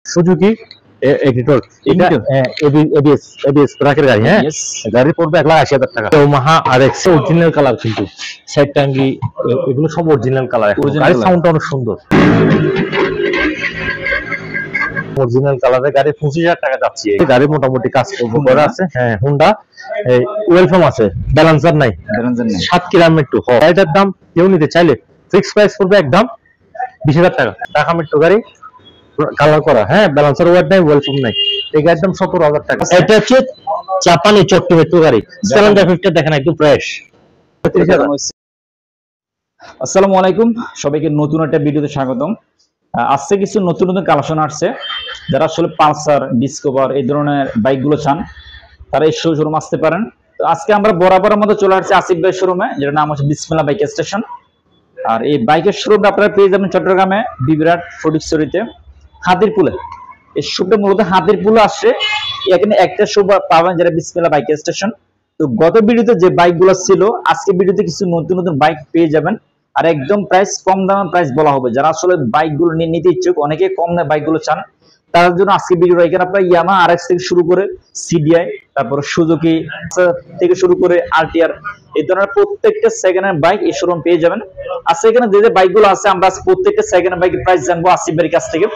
Suzuki editor এটা ABS ট্রাকের গাড়ি, হ্যাঁ গাড়ি পড়বে 1,80,000 টাকা। ইয়ামাহা আরএক্স অরিজিনাল কালার, কিন্তু সাইড টাঙ্গি এগুলো সব অরিজিনাল কালার। গাড়ির সাউন্ডটা অনেক সুন্দর, অরিজিনাল কালারের গাড়ি 25,000 টাকা যাচ্ছে। এই গাড়ি মোটামুটি কাজ করা আছে, হ্যাঁ হুন্ডা ওয়েলকাম আছে, ব্যালেন্সার নাই 7 কিলোমিটার। গাড়িটার দাম কেউ নিতে চাইলে ফিক্স প্রাইস পড়বে একদম 20,000 টাকা। ঢাকা মেট্রো গাড়ি, কালার করা, হ্যাঁ ব্যালেন্সার ওয়ার্ড নাই, ওয়েলকাম নাই। এই গাড়ির দাম 17,000 টাকা। এটা হচ্ছে জাপানি চট্ট মেট্রো গাড়ি, সিলিন্ডার ফিটটা দেখেন একদম ফ্রেশ। আসসালামু আলাইকুম, সবাইকে নতুন একটা ভিডিওতে স্বাগতম। আজকে কিছু নতুন নতুন কালেকশন আসছে। যারা আসলে পালসার, ডিসকভার এই ধরনের বাইকগুলো চান তারা এই শোরুম আসতে পারেন। তো আজকে আমরা বরাবরের মতো চলে আসছি আসিফ ভাই শোরুমে, যেটার নাম হচ্ছে বিসমিল্লাহ বাইক স্টেশন। আর এই বাইকের শোরুমটা আপনারা পেয়ে যাবেন চট্টগ্রামে বিবিরাট ফটিকছড়িতে হাতিরপুলে। এই শোরুমটা মূলত হাতিরপুলে আসছে, এখানে একটা শো পাবেন যেটা বিসমিল্লাহ বাইক স্টেশন। তো গত ভিডিওতে যে বাইকগুলো ছিল, আজকে ভিডিওতে কিছু নতুন নতুন বাইক পেয়ে যাবেন। আর একদম প্রাইস কম দামে প্রাইস বলা হবে। যারা আসলে বাইকগুলো নিতে ইচ্ছুক, অনেকে কম দামে বাইকগুলো চান, তার জন্য আজকে ভিডিওটা। এখানে আপনার ইয়ামাহা আরএক্স থেকে শুরু করে সিডিআই, তারপর সুজুকি থেকে শুরু করে আরটিআর, এই ধরনের প্রত্যেকটা সেকেন্ড হ্যান্ড বাইক এই শোরুম পেয়ে যাবেন। আজকে এখানে যে যে বাইকগুলো আছে, আমরা প্রত্যেকটা সেকেন্ড হ্যান্ড বাইকের প্রাইস জানবো আসিফ ভাইয়ের কাছ থেকে।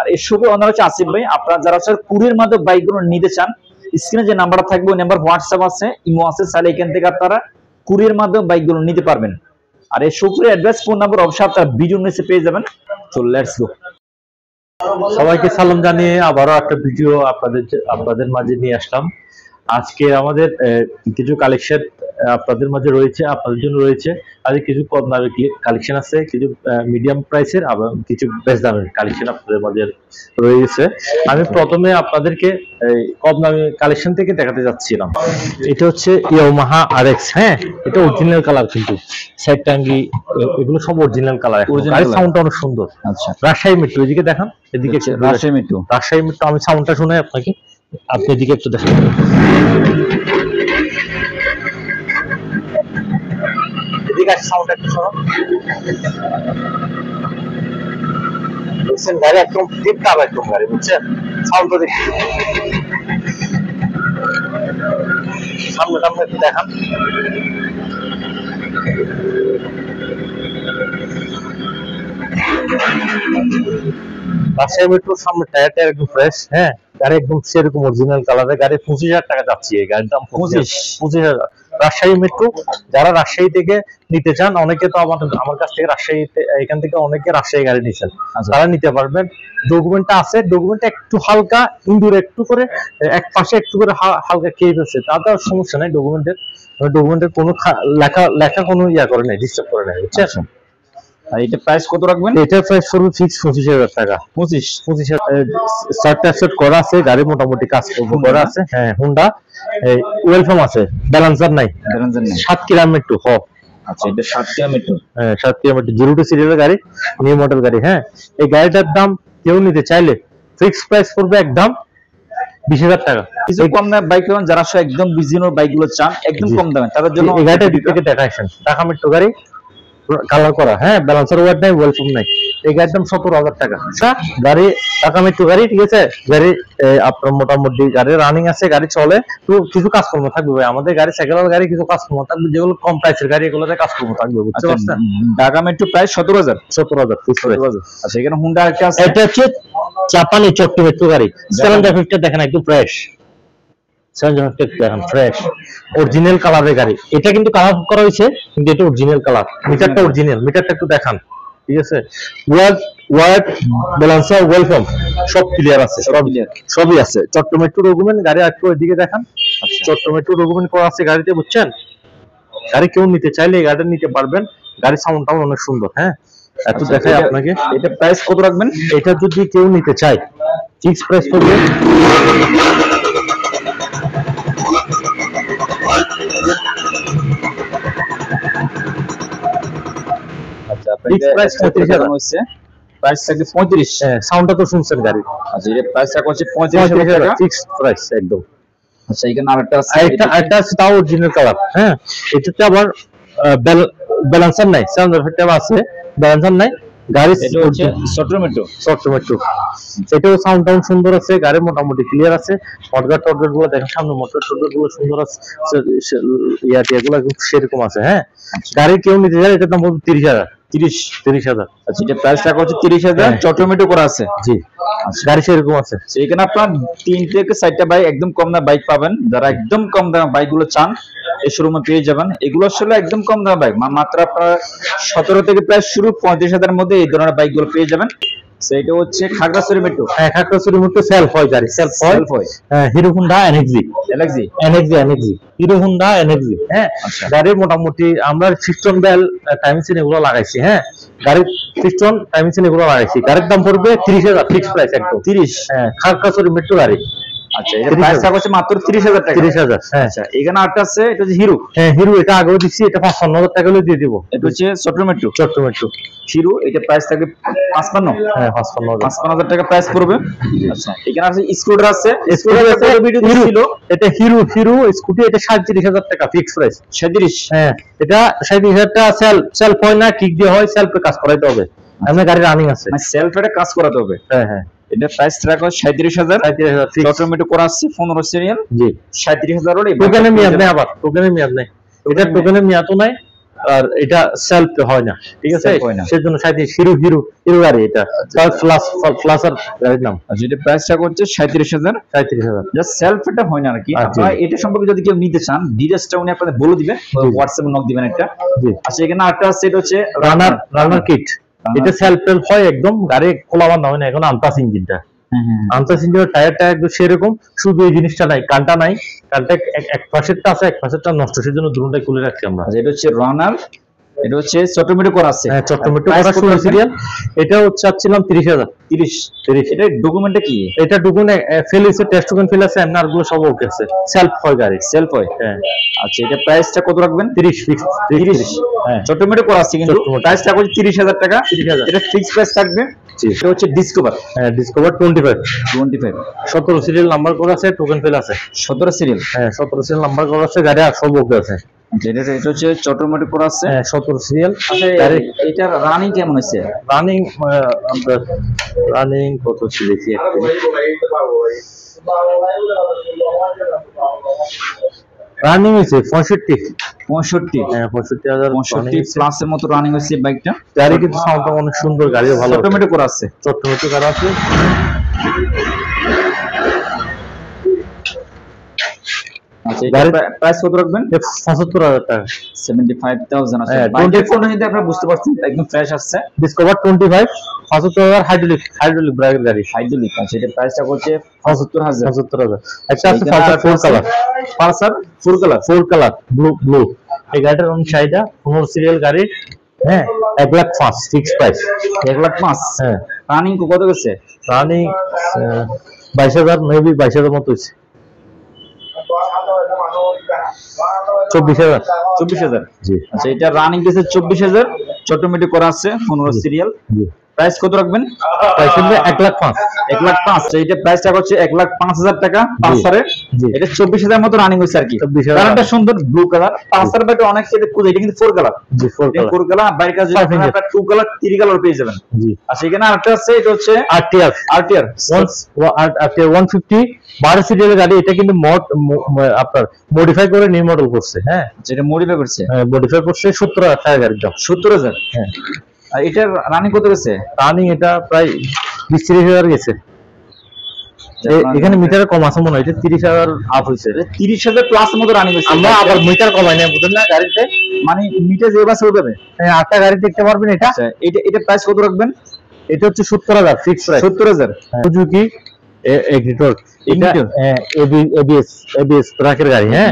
আর এই শোরুমে ওনার হচ্ছে আসিফ ভাই। আপনারা যারা আসলে কুরিয়ার মাধ্যমে বাইকগুলো নিতে চান, স্ক্রিনে যে নাম্বারটা থাকবে ওই নাম্বার হোয়াটসঅ্যাপ আছে, ইমো আছে, তাহলে এখান থেকে আপনারা কুরিয়ার মাধ্যমে বাইকগুলো নিতে পারবেন। আর এই শোরুমের অ্যাড্রেস, ফোন নাম্বার অবশ্যই আপনারা ভিডিও নিচে পেয়ে যাবেন। তো লেটস গো। সবাইকে সালাম জানিয়ে আবারও একটা ভিডিও আপনাদের মাঝে নিয়ে আসলাম। আজকে আমাদের কিছু কালেকশন আপনাদের মাঝে রয়েছে, আপনাদের জন্য রয়েছে। আর কিছু কম দামের কালেকশন আছে, কিছু মিডিয়াম প্রাইসের, আবার কিছু বেশ দামের কালেকশন আপনাদের মাঝে রয়েছে। আমি প্রথমে আপনাদেরকে কম দামের কালেকশন থেকে দেখাতে যাচ্ছিলাম। এটা হচ্ছে ইয়ামাহা আরএক্স, হ্যাঁ এটা অরিজিনাল কালার, কিন্তু সাইড টাঙ্গি এগুলো সব অরিজিনাল কালার। গাড়ির সাউন্ডটা অনেক সুন্দর। আচ্ছা, রাজশাহী মেট্রো, এদিকে দেখান, এদিকে রাজশাহী মেট্রো। আমি সাউন্ডটা শুনে আপনাকে, আপনি এদিকে একটু দেখেন। এদিকে সাউন্ডটা একটু শোনো, বুঝছেন? গাড়ি একদম টিপ টপ একদম গাড়ি, বুঝছেন? সাউন্ডটা দেখুন, সামনেটা একটু দেখান। রাজশাহী মেট্রোর সামনে টায়ারটা একদম ফ্রেশ, হ্যাঁ গাড়ি একদম সেরকম অরিজিনাল কালারের গাড়ি। 25,000 টাকা যাচ্ছে এই গাড়ির দাম। 25,000 রাজশাহী মেট্রো। যারা রাজশাহী থেকে নিতে চান, অনেকে তো আমার কাছ থেকে রাজশাহীতে, এখান থেকে অনেকে রাজশাহী গাড়ি নিচ্ছেন, তারা নিতে পারবেন। ডকুমেন্টটা আছে, ডকুমেন্টটা একটু হালকা ইন্দুর, একটু করে এক পাশে একটু করে হালকা কেপ আছে, তাতে সমস্যা নাই। ডকুমেন্টের কোনো লেখা কোনো ইয়া করে নাই, ডিস্টার্ব করে নাই, বুঝছেন? আর এটা প্রাইস কত রাখবেন? এটার প্রাইস পড়বে ফিক্স 25,000 টাকা। 25,000 করা আছে, গাড়ি মোটামুটি কাজ করা আছে, হ্যাঁ হুন্ডা ওয়েলকাম আছে, ব্যালেন্সার নাই 7 কিলোমিটার। আচ্ছা, এটা 7 কিলোমিটার, হ্যাঁ 7 কিলোমিটার, 02 সিরিয়ালের গাড়ি, নিউ মডেল গাড়ি। হ্যাঁ এই গাড়িটার দাম কেউ নিতে চাইলে ফিক্স প্রাইস পড়বে একদম 20,000 টাকা। কিছু কম দামে বাইক পাবেন, যারা একদম বিজিনোর বাইকগুলো চান একদম কম দামে, তাদের জন্য এই গাড়িটা দিক থেকে দেখাইছেন। ঢাকা মেট্রো গাড়ি, কালার করা, হ্যাঁ ব্যালেন্সার ওয়ার্ড নাই, ওয়েলকাম নাই। এই গাড়ির দাম 17,000 টাকা। গাড়ি ঢাকা মেট্রো গাড়ি, ঠিক আছে? গাড়ি আপনার মোটামুটি গাড়ি রানিং আছে, গাড়ি চলে, তো কিছু কাজকর্ম থাকবে ভাই। আমাদের গাড়ি সেকেন্ড গাড়ি কিছু কাজকর্ম থাকবে, যেগুলো কম প্রাইসের গাড়ি, এগুলোতে কাজকর্ম থাকবে, বুঝতে পারছেন? Dhaka metro price 17,000। আচ্ছা, এখানে হুন্ডা একটা আছে, এটা হচ্ছে জাপানি চট্ট মেট্রো গাড়ি, সিলিন্ডার ফিটটা দেখেন একদম ফ্রেশ, অরিজিনাল কালারের গাড়ি। এটা কিন্তু কালার করা হয়েছে, কিন্তু এটা অরিজিনাল কালার। মিটারটা অরিজিনাল, মিটারটা একটু দেখান, ঠিক আছে? ওয়ার্ড ব্যালেন্সার ওয়েলকাম সব ক্লিয়ার আছে, সবই আছে। চট্ট মেট্রো ডকুমেন্ট গাড়ি একটু ওইদিকে দেখান। চট্ট মেট্রো ডকুমেন্ট করা আছে গাড়িতে, বুঝছেন? গাড়ি কেউ নিতে চাইলে এই গাড়িটা নিতে পারবেন। গাড়ির সাউন্ডটাও অনেক সুন্দর, হ্যাঁ এত দেখাই আপনাকে। এটা প্রাইস কত রাখবেন? এটা যদি কেউ নিতে চায় ফিক্স প্রাইস পড়বে সাউন্ডটা তো শুনছেন গাড়ি। আচ্ছা, এর প্রাইস রাখা হচ্ছে 35,000 টাকা, ফিক্স প্রাইস একদম। আচ্ছা, এখানে আরেকটা আছে, এটা আছে তাও অরিজিনাল কালার, হ্যাঁ এটাতে আবার ব্যালেন্সার নাই, সাউন্ড এফেক্ট আছে, ব্যালেন্সার নাই, গাড়ি এটা হচ্ছে সট্রমেটো। এটাও সাউন্ড টাউন সুন্দর আছে, গাড়ি মোটামুটি ক্লিয়ার আছে। মডগার্ড টডগার্ড গুলো দেখেন, সামনে মোটর টডগার্ড গুলো সুন্দর আছে, ইয়াগুলো সেরকম আছে। হ্যাঁ, গাড়ি কেউ নিতে চায় এটার দাম পড়বে 30,000। 30,000। আচ্ছা, এটা প্রাইস রাখা হচ্ছে 30,000, সট্রমেটো করা আছে। জি, গাড়ি সেরকম আছে। এখানে আপনার 3 থেকে 4টা বাইক একদম কম দামে বাইক পাবেন। যারা একদম কম দামে বাইক গুলো চান এই শোরুমে পেয়ে যাবেন। এগুলো আসলে একদম কম দামে বাইক, মাত্র আপনার 17 থেকে প্রায় শুরু 35,000 এর মধ্যে এই ধরনের বাইক গুলো পেয়ে যাবেন। এটা হচ্ছে খাগড়াছড়ি মেট্রো। হ্যাঁ, খাগড়াছড়ি মেট্রো সেলফ হয় গাড়ি, সেলফ হয়। Hero Honda NXG. Hero Honda NXG. হ্যাঁ, গাড়ির মোটামুটি আমরা সিস্টেম বেল টাইমিং এগুলো লাগাইছি। হ্যাঁ, গাড়ির সিস্টেম টাইমিং এগুলো লাগাইছি। গাড়ির দাম পড়বে 30,000 ফিক্স প্রাইস একদম 30। হ্যাঁ, খাগড়াছড়ি মেট্রো গাড়ি। আচ্ছা, এটা প্রাইস রাখা হচ্ছে মাত্র 30,000 টাকা। 30,000। হ্যাঁ, আচ্ছা, এখানে আরেকটা আছে, এটা হচ্ছে হিরো। হ্যাঁ, হিরো এটা আগেও দিচ্ছি, এটা 55,000 টাকা হলে দিয়ে দিব। এটা হচ্ছে সট্রমেটো। হিরো, এটা প্রাইস থাকবে 55। হ্যাঁ, 55,000 টাকা প্রাইস পড়বে। আচ্ছা, এখানে আছে স্কুটার আছে। ভিডিও ছিল, এটা হিরো স্কুটি, এটা 37,000 টাকা ফিক্স প্রাইস। 37। হ্যাঁ, এটা 37,000 টাকা সেলফ হয় না, কিক দিয়ে হয়, সেলফে কাজ করাইতে হবে। আমরা গাড়ি রানিং আছে, মানে সেলফে কাজ করাতে হবে। হ্যাঁ। এটা প্রাইস রাখা 37,000। অটোমেটিক করা আছে 15 সিরিয়াল। জি, 37,000 হলে টোকেনের মেয়াদ নেই, আবার টোকেনের মেয়াদ নেই। এটা টোকেনের মেয়াদও নাই, আর এটা সেলফ হয় না, ঠিক আছে। সেজন্য হিরো গাড়ি, এটা ফ্লাসার গাড়ির নাম। আচ্ছা, এটা প্রাইস রাখা হচ্ছে 37,000। জাস্ট সেলফ এটা হয় না আর কি। আপনারা এটা সম্পর্কে যদি কেউ নিতে চান, ডিটেইলসটা উনি আপনাদের বলে দিবেন, হোয়াটসঅ্যাপে নক দিবেন একটা। আচ্ছা, এখানে আরেকটা আছে, এটা হচ্ছে রানার কিট। এটা সেলফ হয় একদম, গাড়ি খোলা বান্ধা হয় না, এখন আনটাস ইঞ্জিনটা। আনটাস ইঞ্জিনের টায়ারটা একদম সেরকম, শুধু এই জিনিসটা নাই, কানটা নাই। কানটা এক পাশেরটা আছে, এক পাশেরটা নষ্ট, সেজন্য দুটোটাই খুলে রাখছি আমরা। এটা হচ্ছে রানার, এটা হচ্ছে অটোমেটো করা আছে। হ্যাঁ, অটোমেটো করা শুরু সিরিয়াল। এটা হচ্ছে চাচ্ছিলাম 30,000। 30। এটা ডকুমেন্টটা কি? এটা ডকুমেন্ট ফেল হইছে, টেস্ট ডকুমেন্ট ফেল আছে, এমন আরগুলো সব ওকে আছে। সেলফ হয় গাড়ি, সেলফ হয়। হ্যাঁ। আচ্ছা, এটা প্রাইসটা কত রাখবেন? 30 ফিক্স। 30। হ্যাঁ, অটোমেটো করা আছে, কিন্তু প্রাইসটা হচ্ছে 30,000 টাকা। এটা ফিক্স প্রাইস থাকবে। এটা হচ্ছে ডিসকভার। হ্যাঁ, ডিসকভার 25। 17 সিরিয়াল নাম্বার করা আছে, টোকেন ফেল আছে। 17 সিরিয়াল। হ্যাঁ, 17 সিরিয়াল নাম্বার করা আছে, গাড়ি আর সব ওকে আছে। এটা হচ্ছে অটোমেটিক করা আছে। হ্যাঁ, 17 সিরিয়াল। আচ্ছা, এটার রানিং কেমন হয়েছে? রানিং কত ছিল কি রানিং হয়েছে 65। হ্যাঁ, 65,000 প্লাসের মতো রানিং হয়েছে বাইকটা। গাড়ি কিন্তু সাউন্ডটা অনেক সুন্দর, গাড়ি ভালো, অটোমেটিক করা আছে। অটোমেটিক করা আছে। আচ্ছা, গাড়ির প্রাইস কত রাখবেন? 75,000 টাকা। 75,000। আছে হ্যাঁ, বাইকের ফোন যদি আপনি বুঝতে পারছেন, একদম ফ্রেশ আসছে। ডিসকভার 25, 75,000 হাইড্রোলিক ব্রেকের গাড়ি। হাইড্রোলিক। আচ্ছা, এটা প্রাইসটা হচ্ছে 75,000। একটা আছে Pulsar 4 colour. Pulsar 4 colour blue. এই গাড়িটার রং চাহিদা 15 সিরিয়াল গাড়ি। হ্যাঁ, 1,05,000 ফিক্স প্রাইস। 1,05,000। হ্যাঁ, রানিং কত গেছে? রানিং 22,000, মেবি 22,000 মতো হইছে। 24,000। জি। আচ্ছা, এটা রানিং গেছে 24,000, অটোমেটিক করা আছে 15 সিরিয়াল। জি। প্রাইস কত রাখবেন? প্রাইস হবে 1,05,000। 1,05,000। এইটা প্রাইসটা হচ্ছে 1,05,000 টাকা পালসারের। এটা 24,000 মতো রানিং হইছে আর কি। কালারটা সুন্দর, ব্লু কালার। পালসার বাইকটা অনেক ক্ষেত্রে খুঁজে, এটা কিন্তু 4 কালার। জি, 4 কালার। বাইরের কাছে আপনারা 2 কালার 3 কালার পেয়ে যাবেন। জি। আচ্ছা, এখানে আরেকটা আছে, এটা হচ্ছে আরটিআর 150 12 সিরিয়ালের গাড়ি। এটা কিন্তু আপনার মডিফাই করে নিউ মডেল করছে। হ্যাঁ, যেটা মডিফাই করছে। হ্যাঁ, মডিফাই করছে 70,000 টাকা গাড়ির দাম। 70,000। হ্যাঁ। আর এটার রানিং কত গেছে? রানিং এটা প্রায় 20-30,000 গেছে। এখানে মিটার কম আছে মনে হয়, এটা 30,000 আপ হইছে। 30,000 প্লাস এর মতো রানিং হইছে। আমরা আবার মিটার কমাই না, বুঝলেন না, গাড়িতে মানে মিটার যে বাসে উঠবে। হ্যাঁ, 8টা গাড়ি দেখতে পারবেন। এটা এটা প্রাইস কত রাখবেন? এটা হচ্ছে 70,000 ফিক্স প্রাইস। 70,000। সুজুকি এগ্রিটর। এটা এবিএস ট্রাকের গাড়ি। হ্যাঁ,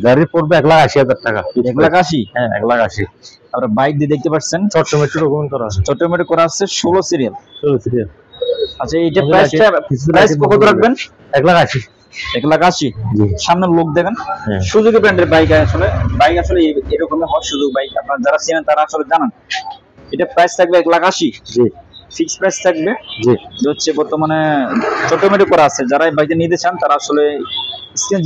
গাড়ি পড়বে 1,80,000 টাকা। 1,80,000। হ্যাঁ, 1,80,000। আমরা বাইক দিয়ে দেখতে পাচ্ছেন, অটোমেটিক ডকুমেন্ট করা আছে। অটোমেটিক করা আছে 16 সিরিয়াল। আচ্ছা, এটা প্রাইস কত রাখবেন? 1,80,000। 1,80,000। সামনে লোক দেখেন, সুজুকি ব্র্যান্ডের বাইক। বাইক আসলে এরকমই হয়, সুজুকি বাইক। আপনারা যারা চেনেন তারা আসলে জানেন। এটা প্রাইস থাকবে 1,80,000। জি। ফিক্সড প্রাইস থাকবে। জি যে হচ্ছে বর্তমানে অটোমেটিক করা আছে, যারা এই বাইকটা নিতে চান তারা আসলে স্ক্রিনে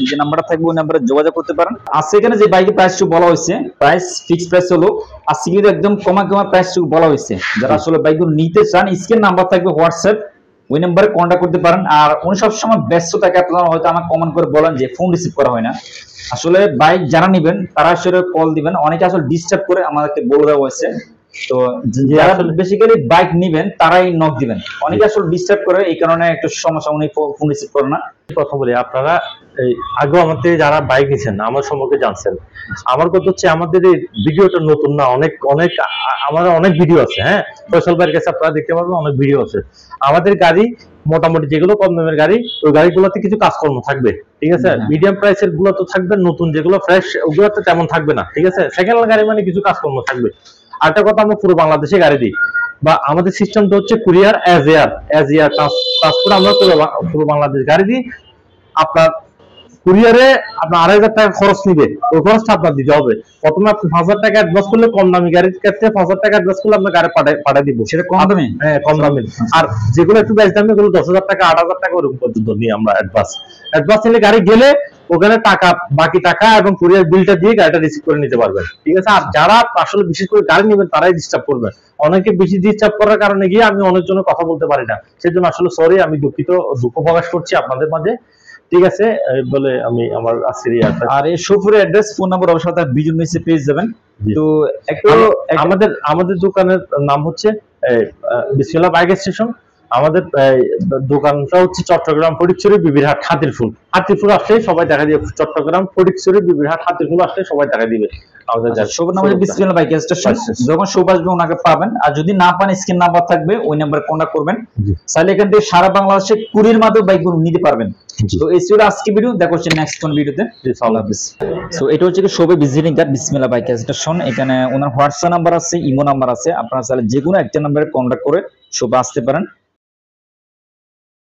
যে নাম্বারটা থাকবে ওই নাম্বারে যোগাযোগ করতে পারেন। আজকে এখানে যে বাইকের প্রাইসটু বলা হয়েছে, প্রাইস ফিক্সড প্রাইস হলো আজকে কিন্তু একদম কমা প্রাইসটুকু বলা হয়েছে। যারা আসলে বাইকগুলো নিতে চান স্ক্রিন নাম্বার থাকবে হোয়াটসঅ্যাপ, ওই নাম্বারে কন্ট্যাক্ট করতে পারেন। আর উনি সবসময় ব্যস্ত থাকে, আপনারা হয়তো আমাকে কমেন্ট করে বলেন যে ফোন রিসিভ করা হয় না। আসলে বাইক যারা নেবেন তারা আসলে কল দিবেন, অনেকে আসলে ডিস্টার্ব করে আমাদেরকে বলে দেওয়া হয়েছে। তো যারা বেসিক্যালি বাইক নেবেন তারাই নক দিবেন, অনেকে আসলে ডিস্টার্ব করে, এই কারণে একটু সমস্যা, উনি ফোন রিসিভ করে না। কথা বলি, আপনারা এই আগেও আমাদের যারা বাইক নিছেন আমার সম্পর্কে জানছেন। আমার কথা হচ্ছে আমাদের এই ভিডিওটা নতুন না, অনেক অনেক আমাদের অনেক ভিডিও আছে। হ্যাঁ, ফয়সাল ভাইয়ের কাছে আপনারা দেখতে পারবেন অনেক ভিডিও আছে। আমাদের গাড়ি মোটামুটি যেগুলো কম দামের গাড়ি, ওই গাড়িগুলোতে কিছু কাজকর্ম থাকবে, ঠিক আছে। মিডিয়াম প্রাইসের গুলো তো থাকবে, নতুন যেগুলো ফ্রেশ ওগুলোতে তেমন থাকবে না, ঠিক আছে। সেকেন্ড হ্যান্ড গাড়ি মানে কিছু কাজকর্ম থাকবে। আরেকটা কথা, আমরা পুরো বাংলাদেশে গাড়ি দিই, বা আমাদের সিস্টেমটা হচ্ছে কুরিয়ার অ্যাজ এয়ার ট্রান্সপোর্ট, আমরা পুরো বাংলাদেশ গাড়ি দিই। আপনার কুরিয়ারে আপনার 2,500 টাকা খরচ নিবে, ওই খরচটা আপনার দিতে হবে। প্রথমে আপনি 5,000 টাকা অ্যাডভান্স করলে, কম দামি গাড়ির ক্ষেত্রে 5,000 টাকা অ্যাডভান্স করলে আপনার গাড়ি পাঠিয়ে দিব, সেটা কম দামে। হ্যাঁ কম দামি। আর যেগুলো একটু বেশি দামি ওগুলো 10,000 টাকা 8,000 টাকা ওরকম পর্যন্ত নিই আমরা অ্যাডভান্স নিলে গাড়ি গেলে ওখানে টাকা, বাকি টাকা এবং কুরিয়ার বিলটা দিয়ে গাড়িটা রিসিভ করে নিতে পারবেন, ঠিক আছে। আর যারা আসলে বিশেষ করে গাড়ি নেবেন তারাই ডিস্টার্ব করবেন, অনেকে বেশি ডিস্টার্ব করার কারণে গিয়ে আমি অনেকজনের কথা বলতে পারি না, সেজন্য আসলে সরি, আমি দুঃখ প্রকাশ করছি আপনাদের মাঝে, ঠিক আছে। বলে আমি আমার আজকের আর এই শোফুরের অ্যাড্রেস, ফোন নাম্বার অবশ্যই তার ভিডিও নিচে পেয়ে যাবেন। তো একটু আমাদের দোকানের নাম হচ্ছে বিসমিল্লাহ বাইক স্টেশন। আমাদের দোকানটা হচ্ছে চট্টগ্রাম ফটিকছড়ি বিবিরহাট হাতিরপুল আসলে সবাই দেখা দিবে, চট্টগ্রাম ফটিকছড়ি বিবিরহাট হাতিরপুল আসলে সবাই দেখা দিবে আমাদের। শোভার নাম হচ্ছে বিসমিল্লাহ বাইক স্টেশন, যখন শোভা আসবে ওনাকে পাবেন। আর যদি না পান স্ক্রিন নাম্বার থাকবে, ওই নাম্বারে কন্ট্যাক্ট করবেন। চাইলে এখান থেকে সারা বাংলাদেশে কুরিয়ার মাধ্যমে বাইকগুলো নিতে পারবেন। তো এই ছিল আজকে ভিডিও, দেখা হচ্ছে নেক্সট কোন ভিডিওতে। আল্লাহ হাফেজ। সো এটা হচ্ছে কি শোভা ভিজিটিং কার্ড বিসমিল্লাহ বাইক স্টেশন। এখানে ওনার হোয়াটসঅ্যাপ নাম্বার আছে, ইমো নাম্বার আছে, আপনারা চাইলে যে কোনো একটা নাম্বারে কন্ট্যাক্ট করে শোভা আসতে পারেন।